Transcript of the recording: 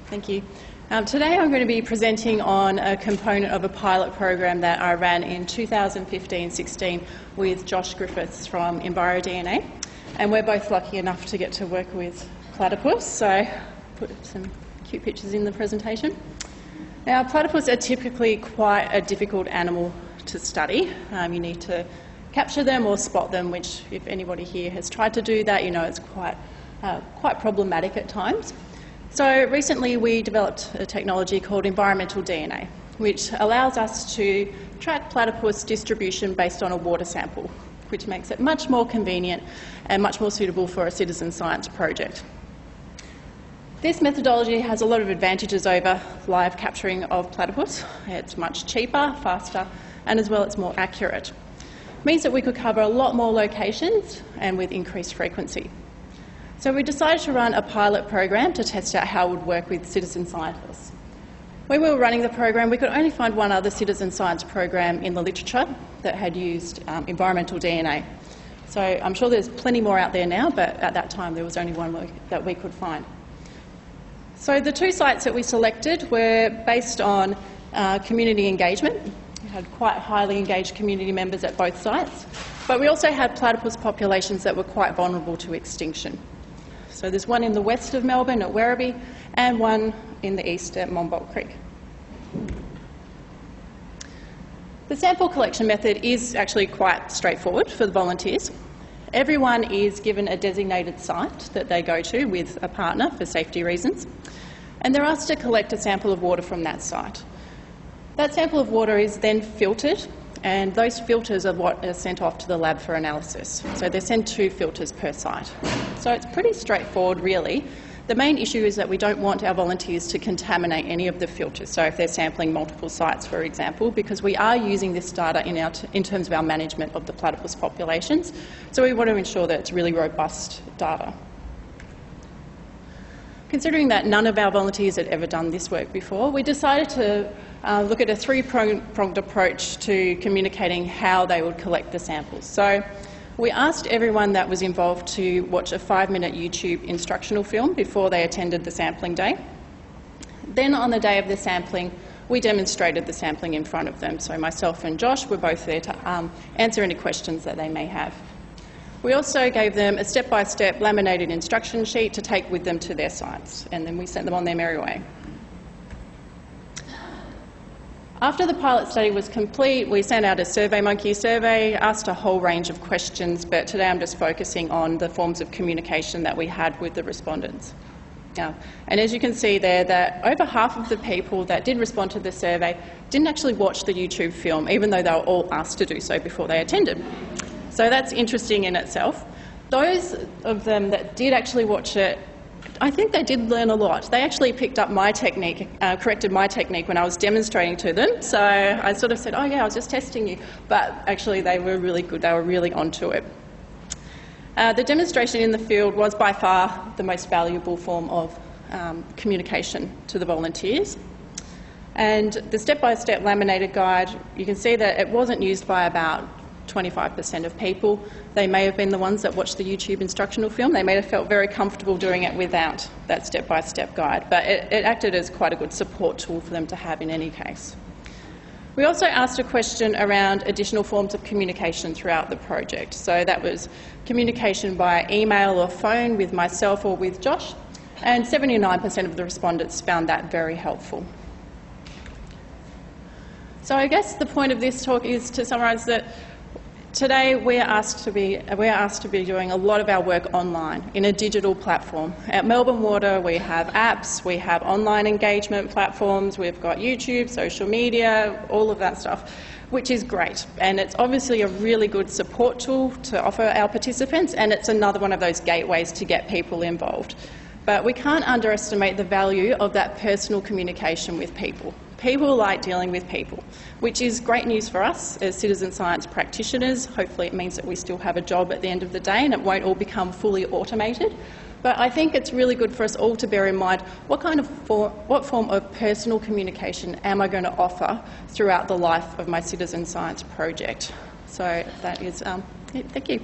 Thank you. Today I'm going to be presenting on a component of a pilot program that I ran in 2015-16 with Josh Griffiths from EnviroDNA, and we're both lucky enough to get to work with platypus, so I put some cute pictures in the presentation. Now, platypus are typically quite a difficult animal to study. You need to capture them or spot them, which if anybody here has tried to do that, you know it's quite problematic at times. So recently we developed a technology called EnviroDNA, which allows us to track platypus distribution based on a water sample, which makes it much more convenient and much more suitable for a citizen science project. This methodology has a lot of advantages over live capturing of platypus. It's much cheaper, faster, and as well it's more accurate. It means that we could cover a lot more locations and with increased frequency. So we decided to run a pilot program to test out how it would work with citizen scientists. When we were running the program, we could only find one other citizen science program in the literature that had used EnviroDNA. So I'm sure there's plenty more out there now, but at that time there was only one that we could find. So the two sites that we selected were based on community engagement. We had quite highly engaged community members at both sites, but we also had platypus populations that were quite vulnerable to extinction. So there's one in the west of Melbourne at Werribee and one in the east at Monbulk Creek. The sample collection method is actually quite straightforward for the volunteers. Everyone is given a designated site that they go to with a partner for safety reasons, and they're asked to collect a sample of water from that site. That sample of water is then filtered, and those filters are what are sent off to the lab for analysis. So they send 2 filters per site. So it's pretty straightforward, really. The main issue is that we don't want our volunteers to contaminate any of the filters, so if they're sampling multiple sites, for example, because we are using this data in terms of our management of the platypus populations, so we want to ensure that it's really robust data. Considering that none of our volunteers had ever done this work before, we decided to look at a 3-pronged approach to communicating how they would collect the samples. So we asked everyone that was involved to watch a 5-minute YouTube instructional film before they attended the sampling day. Then on the day of the sampling, we demonstrated the sampling in front of them. So myself and Josh were both there to answer any questions that they may have. We also gave them a step-by-step laminated instruction sheet to take with them to their sites, and then we sent them on their merry way. After the pilot study was complete, we sent out a SurveyMonkey survey, asked a whole range of questions, but today I'm just focusing on the forms of communication that we had with the respondents. And as you can see there, that over half of the people that did respond to the survey didn't actually watch the YouTube film, even though they were all asked to do so before they attended. So that's interesting in itself. Those of them that did actually watch it, I think they did learn a lot. They actually picked up my technique, corrected my technique when I was demonstrating to them. So I sort of said, oh yeah, I was just testing you. But actually they were really good, they were really onto it. The demonstration in the field was by far the most valuable form of communication to the volunteers. And the step-by-step laminated guide, you can see that it wasn't used by about 25% of people. They may have been the ones that watched the YouTube instructional film. They may have felt very comfortable doing it without that step-by-step guide, but it acted as quite a good support tool for them to have in any case. We also asked a question around additional forms of communication throughout the project. So that was communication by email or phone with myself or with Josh, and 79% of the respondents found that very helpful. So I guess the point of this talk is to summarise that today we are asked to be doing a lot of our work online in a digital platform. At Melbourne Water we have apps, we have online engagement platforms, we've got YouTube, social media, all of that stuff, which is great. And it's obviously a really good support tool to offer our participants, and it's another one of those gateways to get people involved. But we can't underestimate the value of that personal communication with people. People like dealing with people, which is great news for us as citizen science practitioners. Hopefully it means that we still have a job at the end of the day and it won't all become fully automated. But I think it's really good for us all to bear in mind what form of personal communication am I going to offer throughout the life of my citizen science project. So that is it. Thank you.